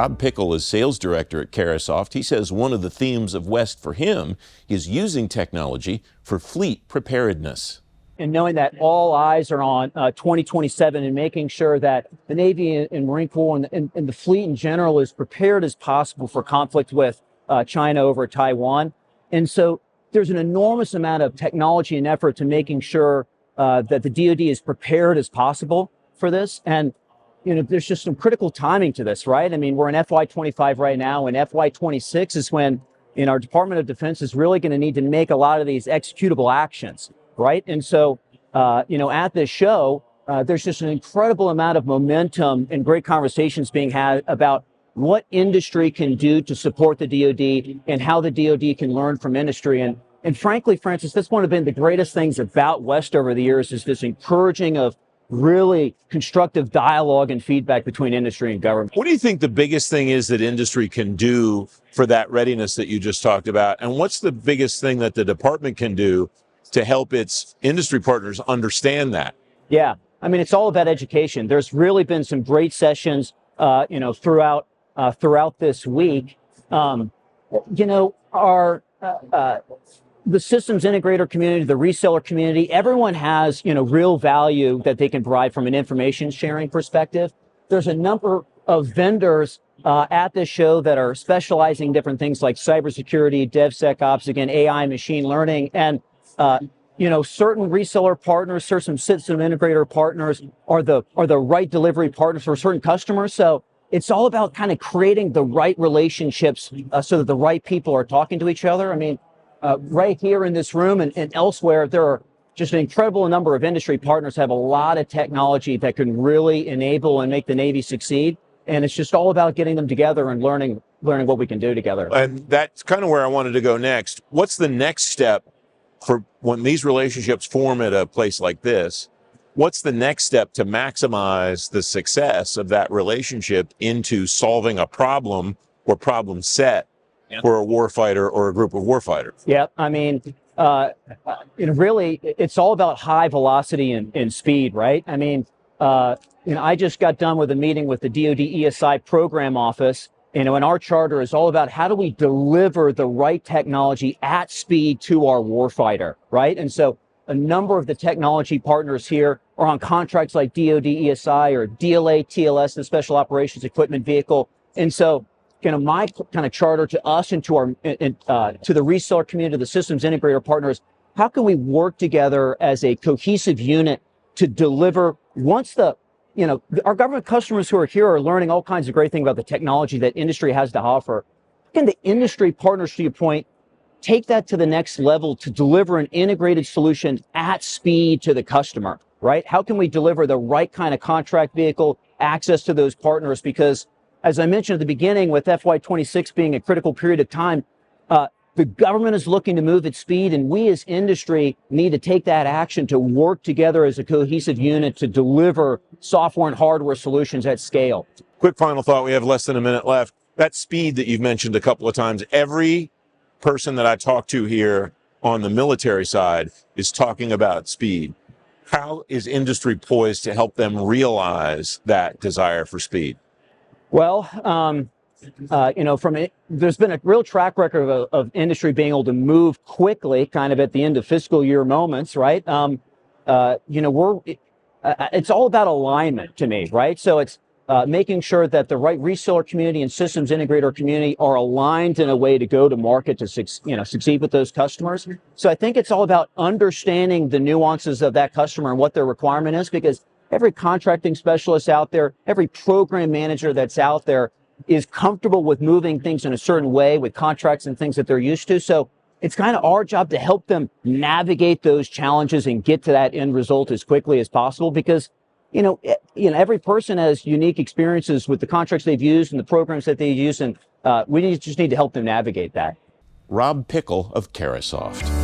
Rob Pickle is sales director at Carahsoft. He says one of the themes of West for him is using technology for fleet preparedness. And knowing that all eyes are on 2027 and making sure that the Navy and Marine Corps and the fleet in general is prepared as possible for conflict with China over Taiwan. And so there's an enormous amount of technology and effort to making sure that the DoD is prepared as possible for this. And, you know, there's just some critical timing to this, right? I mean, we're in FY25 right now, and FY26 is when, you know, our Department of Defense is really going to need to make a lot of these executable actions, right? And so, you know, at this show, there's just an incredible amount of momentum and great conversations being had about what industry can do to support the DoD and how the DoD can learn from industry. And frankly, Francis, that's one of been the greatest things about West over the years is this encouraging of really constructive dialogue and feedback between industry and government. What do you think the biggest thing is that industry can do for that readiness that you just talked about? And what's the biggest thing that the department can do to help its industry partners understand that? Yeah, I mean, it's all about education. There's really been some great sessions, you know, throughout this week. You know, the systems integrator community, the reseller community, everyone has, you know, real value that they can provide from an information sharing perspective. There's a number of vendors at this show that are specializing in different things like cybersecurity, DevSecOps, again, AI, machine learning, and you know, certain reseller partners, certain system integrator partners are the right delivery partners for certain customers. So it's all about kind of creating the right relationships so that the right people are talking to each other. I mean, right here in this room and elsewhere, there are just an incredible number of industry partners have a lot of technology that can really enable and make the Navy succeed. And it's just all about getting them together and learning what we can do together. And that's kind of where I wanted to go next. What's the next step for when these relationships form at a place like this? What's the next step to maximize the success of that relationship into solving a problem or problem set for a warfighter or a group of warfighters? Yeah, I mean, you know, really, it's all about high velocity and speed, right? I mean, you know, I just got done with a meeting with the DoD ESI program office. You know, and our charter is all about how do we deliver the right technology at speed to our warfighter, right? And so a number of the technology partners here are on contracts like DoD ESI or DLA, TLS, the Special Operations Equipment Vehicle. And so, you know, my kind of charter to us and to our to the reseller community, the systems integrator partners, how can we work together as a cohesive unit to deliver once the, you know, our government customers who are here are learning all kinds of great things about the technology that industry has to offer. Can the industry partners, to your point, take that to the next level to deliver an integrated solution at speed to the customer, right? How can we deliver the right kind of contract vehicle, access to those partners? Because as I mentioned at the beginning, with FY26 being a critical period of time, the government is looking to move at speed, and we as industry need to take that action to work together as a cohesive unit to deliver software and hardware solutions at scale. Quick final thought, we have less than a minute left. That speed that you've mentioned a couple of times, every person that I talk to here on the military side is talking about speed. How is industry poised to help them realize that desire for speed? Well, you know, there's been a real track record of industry being able to move quickly, kind of at the end of fiscal year moments, right? You know, it's all about alignment to me, right? So it's making sure that the right reseller community and systems integrator community are aligned in a way to go to market to succeed with those customers. So I think it's all about understanding the nuances of that customer and what their requirement is, because every contracting specialist out there, every program manager that's out there is comfortable with moving things in a certain way with contracts and things that they're used to. So it's kind of our job to help them navigate those challenges and get to that end result as quickly as possible, because you know, every person has unique experiences with the contracts they've used and the programs that they use, and we just need to help them navigate that. Rob Pickle of Carahsoft.